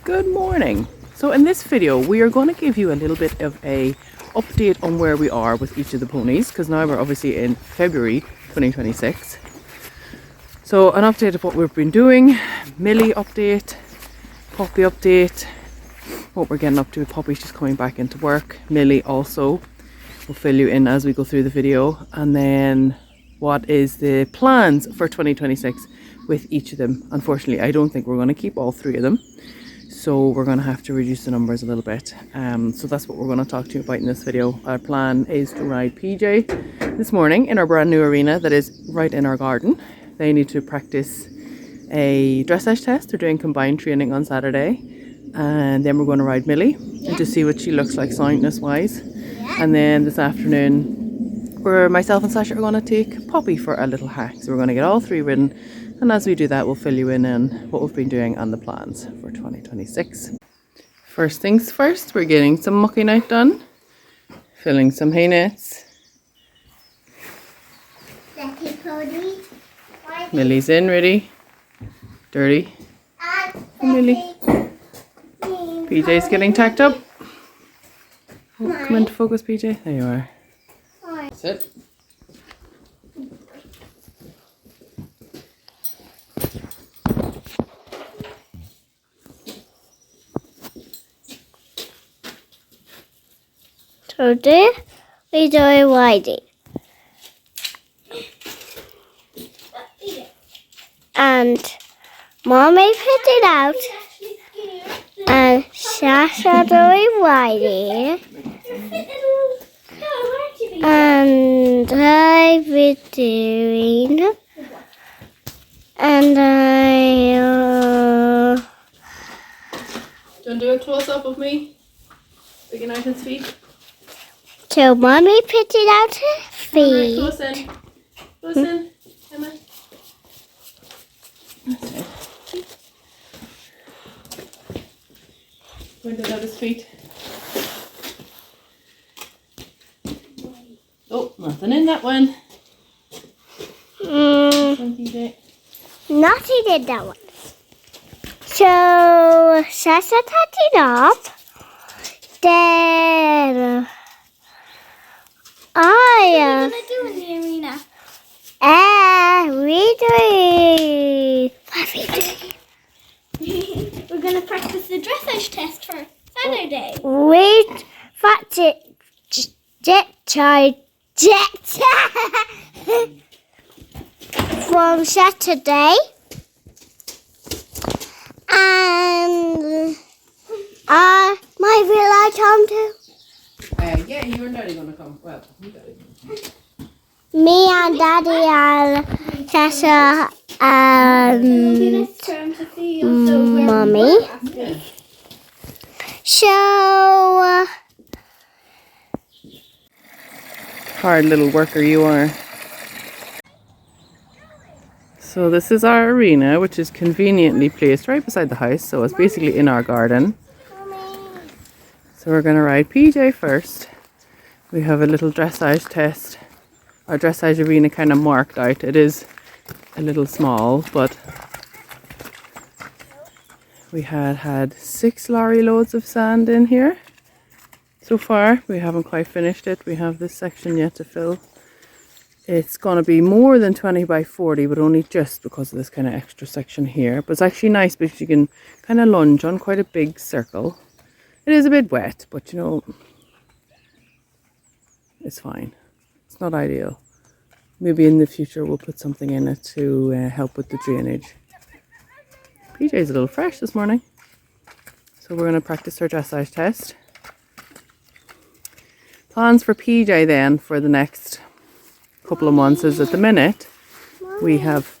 Good morning. So in this video we are going to give you a little bit of a update on where we are with each of the ponies, because now we're obviously in February 2026. So an update of what we've been doing, Millie update, Poppy update, what we're getting up to. Poppy's just coming back into work. Millie also. We'll fill you in as we go through the video, and then what is the plans for 2026 with each of them. Unfortunately, I don't think we're going to keep all three of them, so we're going to have to reduce the numbers a little bit. So that's what we're going to talk to you about in this video. Our plan is to ride PJ this morning in our brand new arena that is right in our garden. They need to practice a dressage test. They're doing combined training on Saturday, and then we're going to ride Millie and just see what she looks like soundness wise. And then this afternoon, where myself and Sasha are going to take Poppy for a little hack. So we're going to get all three ridden, and as we do that we'll fill you in on what we've been doing and the plans for 2026. First things first, we're getting some mucking out done, filling some hay nets. Millie's in, ready, dirty. Millie. PJ's getting tacked up. Oh, come into focus, PJ. There you are. Sit. Today we do riding, and Mommy put it out, and Sasha doing riding, and I've been doing, and Do you want to do a close up of me? Big and Nathan's feet. So Mommy put it out her feet. Close in. Close in. Emma. That's it. Pointed out his feet. Oh, nothing in that one. Naughty did that one. So Sasha tied it up. Then What are you gonna do in the arena? What are we doing? We're gonna practice the dressage test for Saturday. We practice jet from Saturday, and my real I come too. Yeah, you and Daddy gonna come. Well, you Daddy. Me and Daddy and Sasha and Mommy. Yeah. So Hard little worker you are. So this is our arena, which is conveniently placed right beside the house, so it's basically in our garden. So we're going to ride PJ first. We have a little dressage test. Our dressage arena kind of marked out. It is a little small, but we had 6 lorry loads of sand in here so far. We haven't quite finished it. We have this section yet to fill. It's going to be more than 20 by 40, but only just because of this kind of extra section here. But it's actually nice because you can kind of lunge on quite a big circle. It is a bit wet, but you know, it's fine. It's not ideal. Maybe in the future we'll put something in it to help with the drainage. PJ's a little fresh this morning. So we're going to practice our dressage test. Plans for PJ then for the next couple of months is, at the minute we have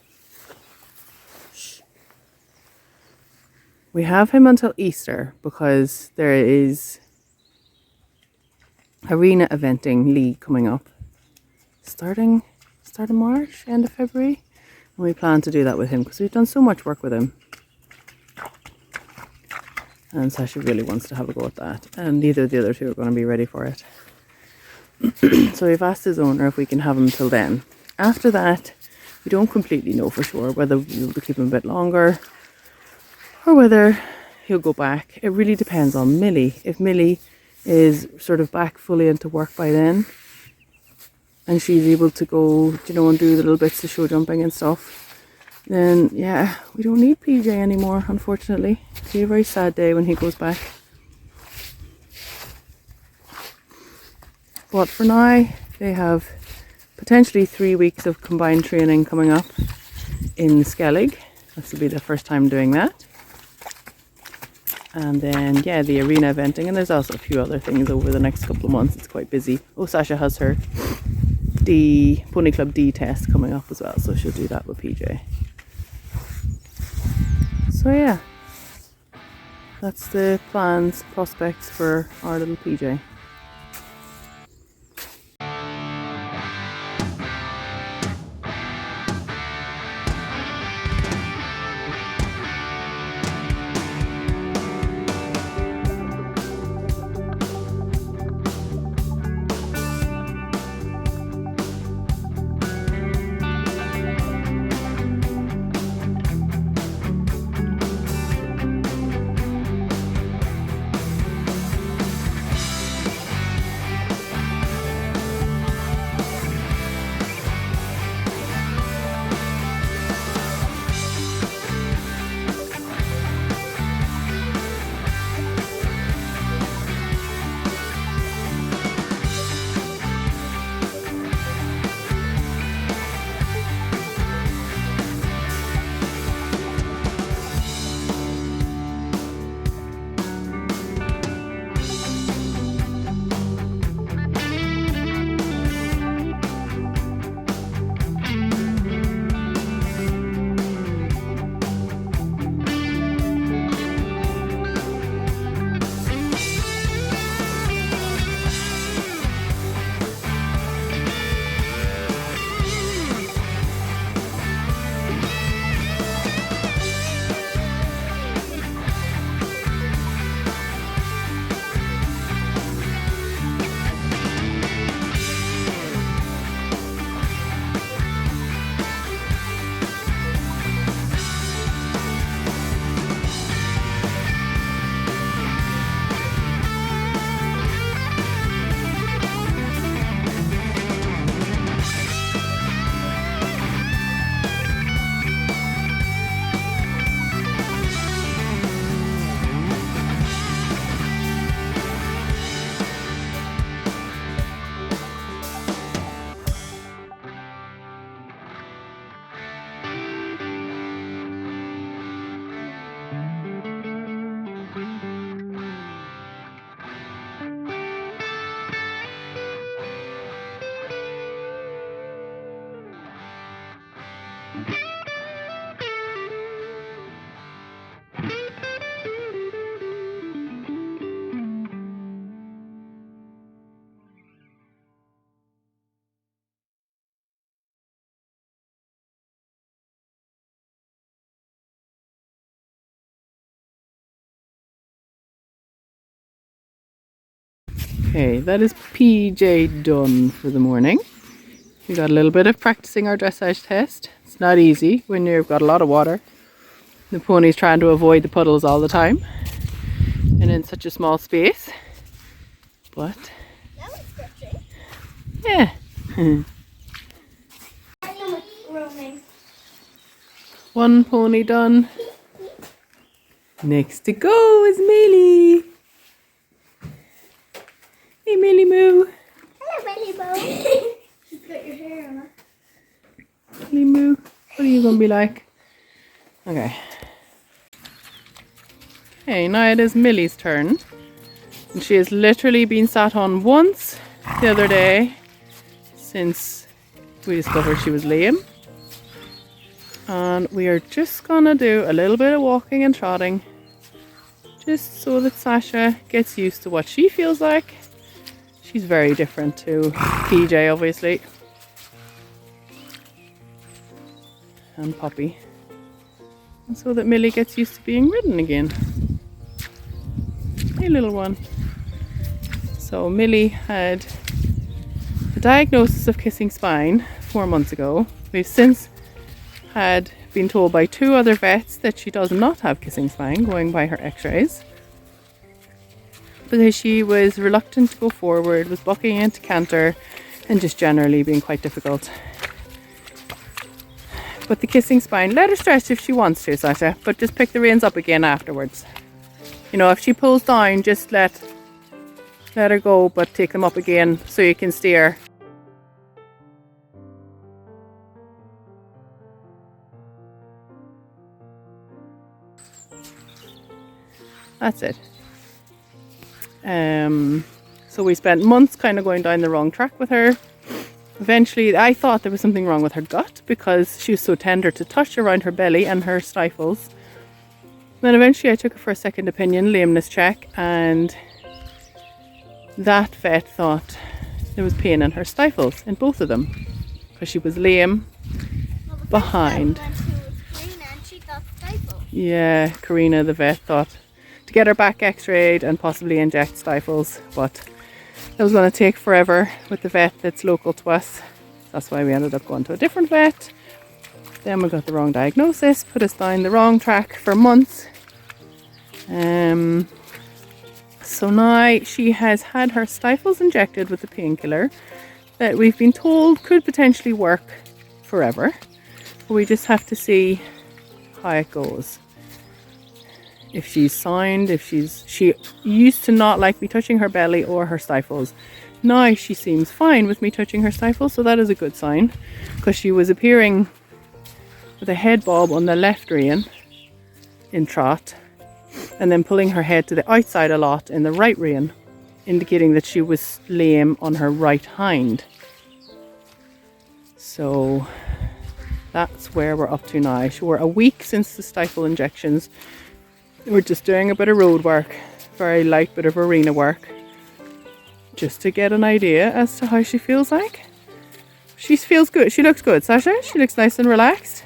him until Easter, because there is arena eventing league coming up starting March, end of February, and we plan to do that with him because we've done so much work with him, and Sasha really wants to have a go at that, and neither of the other two are going to be ready for it. So we've asked his owner if we can have him till then. After that, we don't completely know for sure whether we'll be able to keep him a bit longer or whether he'll go back. It really depends on Millie. If Millie is sort of back fully into work by then, and she's able to go, you know, and do the little bits of show jumping and stuff, then yeah, we don't need PJ anymore, unfortunately. It'll be a very sad day when he goes back. But for now, they have potentially 3 weeks of combined training coming up in Skellig. This will be the first time doing that. And then, yeah, the arena eventing. And there's also a few other things over the next couple of months. It's quite busy. Oh, Sasha has her Pony Club D test coming up as well. So she'll do that with PJ. So, yeah. That's the plans, prospects for our little PJ. Okay, that is PJ done for the morning. We got a little bit of practicing our dressage test. It's not easy when you've got a lot of water. The pony's trying to avoid the puddles all the time and in such a small space. But That was stretching. yeah. Roaming. One pony done. Next to go is Millie. Hey Millie Moo. Hello, Millie Bo. She's got your hair on her. Millie Moo. What are you going to be like? Okay. Okay, now it is Millie's turn. And she has literally been sat on once the other day since we discovered she was lame. And we are just going to do a little bit of walking and trotting just so that Sasha gets used to what she feels like. She's very different to PJ, obviously. And Poppy. And so that Millie gets used to being ridden again. Hey, little one. So Millie had a diagnosis of kissing spine 4 months ago. We've since had been told by 2 other vets that she does not have kissing spine, going by her x-rays, because she was reluctant to go forward, was bucking into canter, and just generally being quite difficult. But the kissing spine, let her stretch if she wants to, Sasha, but just pick the reins up again afterwards. You know, if she pulls down, just let her go, but take them up again so you can steer. That's it. So we spent months kind of going down the wrong track with her. Eventually, I thought there was something wrong with her gut because she was so tender to touch around her belly and her stifles. Then eventually I took her for a second opinion, lameness check, and that vet thought there was pain in her stifles, in both of them, because she was lame behind. Yeah, Karina, the vet, thought to get her back x-rayed and possibly inject stifles, but that was going to take forever with the vet that's local to us. That's why we ended up going to a different vet. Then we got the wrong diagnosis, put us down the wrong track for months. So now she has had her stifles injected with a painkiller that we've been told could potentially work forever. But we just have to see how it goes. If she's sound, she used to not like me touching her belly or her stifles. Now she seems fine with me touching her stifles, so that is a good sign, because she was appearing with a head bob on the left rein in trot, and then pulling her head to the outside a lot in the right rein, indicating that she was lame on her right hind. So that's where we're up to now. We're a week since the stifle injections. We're just doing a bit of road work, very light bit of arena work, just to get an idea as to how she feels like. She feels good. She looks good, Sasha. She looks nice and relaxed.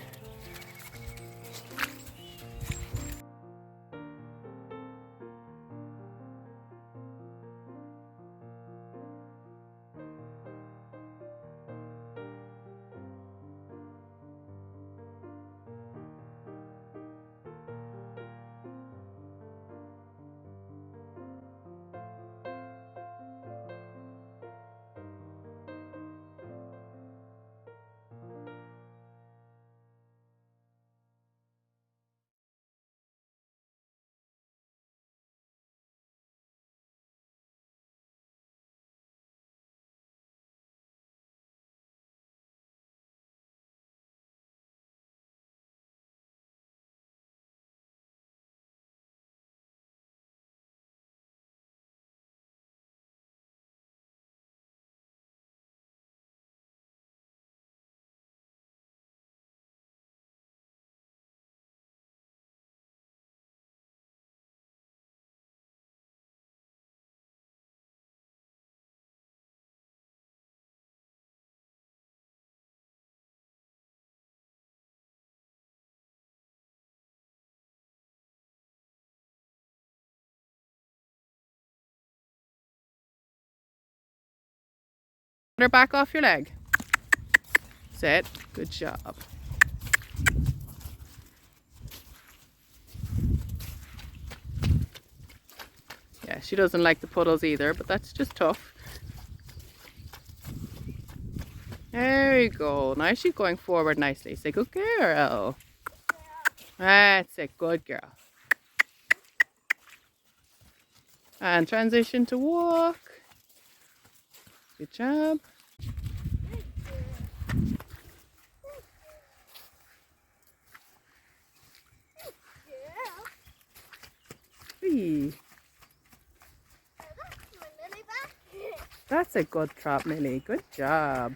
Put her back off your leg. Sit. Good job. Yeah, she doesn't like the puddles either, but that's just tough. There you go. Now she's going forward nicely. Say, good girl. That's it. Good girl. And transition to walk. Good job. Whee. That's a good trap, Millie. Good job.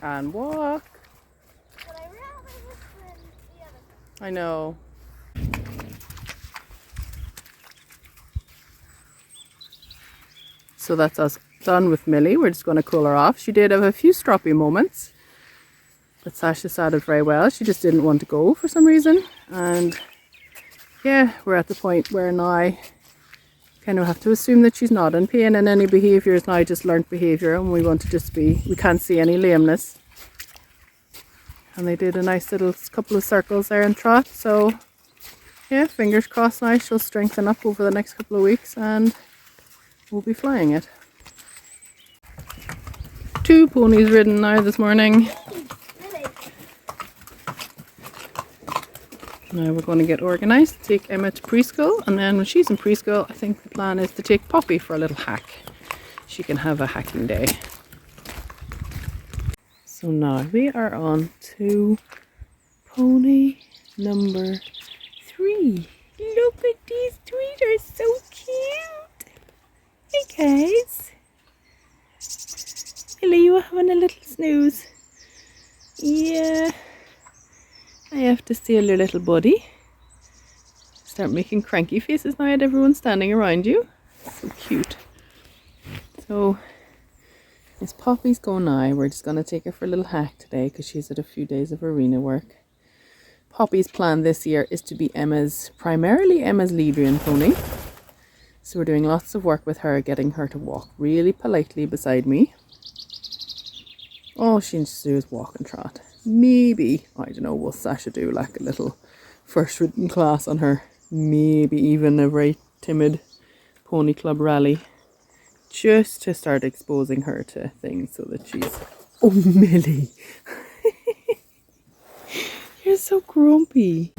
And walk. I know. So that's us done with Millie. We're just going to cool her off. She did have a few stroppy moments, but Sasha sat it very well. She just didn't want to go for some reason. And yeah, we're at the point where now kind of have to assume that she's not in pain, and any behaviour is now just learnt behaviour, and we want to just be, we can't see any lameness. And they did a nice little couple of circles there in trot, so yeah, fingers crossed now she'll strengthen up over the next couple of weeks and we'll be flying it. 2 ponies ridden now this morning. Now we're going to get organised, take Emma to preschool, and then when she's in preschool, I think the plan is to take Poppy for a little hack. She can have a hacking day. So now we are on to pony number 3. Look at these 3, they're so cute. Hey guys. Millie, you having a little snooze? Yeah. I have to steal your little buddy. Start making cranky faces now at everyone standing around you. So cute. So, Miss Poppy's going now. We're just going to take her for a little hack today because she's had a few days of arena work. Poppy's plan this year is to be primarily Emma's lead-rein pony. So we're doing lots of work with her, getting her to walk really politely beside me. All she needs to do is walk and trot. Maybe, I don't know, will Sasha do like a little first ridden class on her? Maybe even a very timid pony club rally. Just to start exposing her to things so that she's... Oh, Millie! You're so grumpy.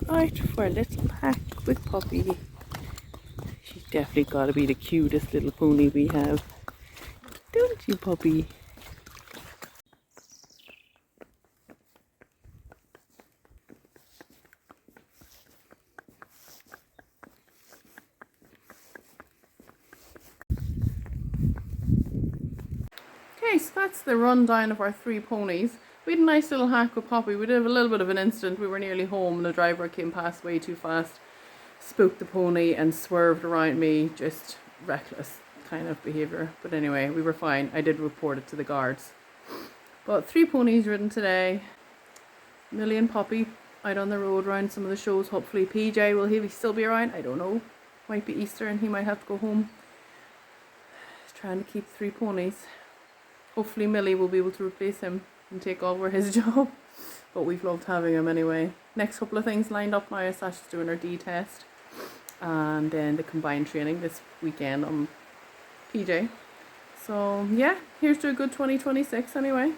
Out for a little hack with Poppy. She's definitely got to be the cutest little pony we have. Don't you, Poppy? Okay, so that's the rundown of our 3 ponies. We had a nice little hack with Poppy. We did have a little bit of an incident. We were nearly home. The driver came past way too fast, spooked the pony and swerved around me. Just reckless kind of behaviour. But anyway, we were fine. I did report it to the guards. But 3 ponies ridden today. Millie and Poppy out on the road around some of the shows. Hopefully PJ, will he still be around? I don't know. Might be Easter and he might have to go home. Just trying to keep 3 ponies. Hopefully Millie will be able to replace him and take over his job. But we've loved having him anyway. Next couple of things lined up now. Sasha's doing her D test. And then the combined training this weekend on PJ. So yeah, here's to a good 2026 anyway.